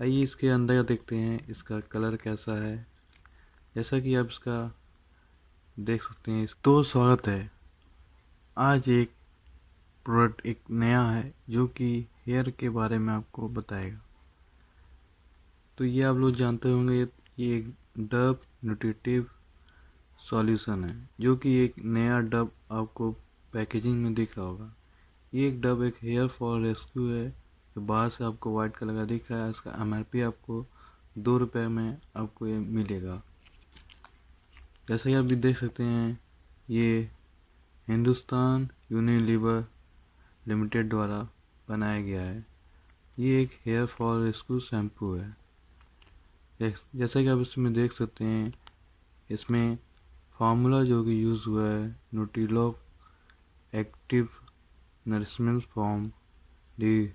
आइए इसके अंदर देखते हैं इसका कलर कैसा है। जैसा कि आप इसका देख सकते हैं। तो स्वागत है। आज एक प्रोडक्ट एक नया है जो कि हेयर के बारे में आपको बताएगा। तो ये आप लोग जानते होंगे, ये एक डव न्यूट्रिटिव सॉल्यूशन है जो कि एक नया डव आपको पैकेजिंग में दिख रहा होगा। ये एक डव एक हेयर फॉल रेस्क्यू है जो बाहर से आपको वाइट कलर का दिख रहा है। इसका MRP आपको 2 रुपये में आपको ये मिलेगा। जैसे कि आप भी देख सकते हैं, ये हिंदुस्तान यूनिलीवर लिमिटेड द्वारा बनाया गया है। ये एक हेयर फॉल रेस्क्यू शैम्पू है। जैसा कि आप इसमें देख सकते हैं, इसमें फार्मूला जो कि यूज़ हुआ है Nutrilock active nourishment from the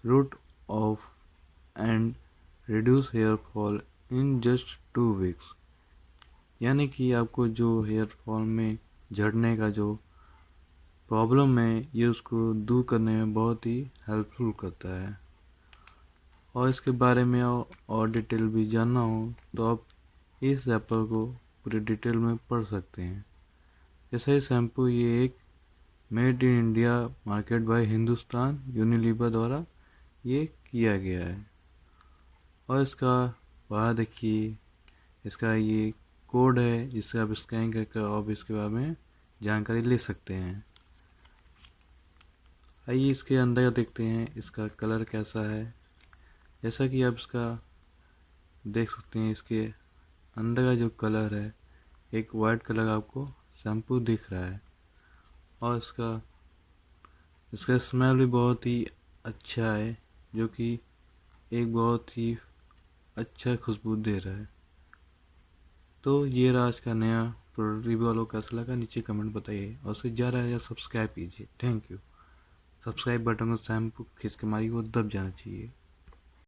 root of and reduce hair fall in just 2 weeks. यानी कि आपको जो हेयर फॉल में झड़ने का जो प्रॉब्लम है, ये उसको दूर करने में बहुत ही हेल्पफुल करता है। और इसके बारे में और डिटेल भी जानना हो तो आप इस रैपर को पूरी डिटेल में पढ़ सकते हैं। जैसे ये शैम्पू ये एक made in India market by Hindustan Unilever द्वारा ये किया गया है। और इसका बाहर देखिए, इसका ये कोड है जिससे आप स्कैन करके आप इसके बारे में जानकारी ले सकते हैं। आइए इसके अंदर देखते हैं इसका कलर कैसा है। जैसा कि आप इसका देख सकते हैं, इसके अंदर का जो कलर है एक वाइट कलर का आपको शैम्पू दिख रहा है। और इसका स्मेल भी बहुत ही अच्छा है जो कि एक बहुत ही अच्छा खुशबू दे रहा है। तो ये रहा आज का नया प्रोडक्ट रिव्यू। वालों को कैसा लगा नीचे कमेंट बताइए और उससे ज़्यादा या सब्सक्राइब कीजिए। Thank you. सब्सक्राइब बटन को शैम्पू खींच के मारिए, वो दब जाना चाहिए।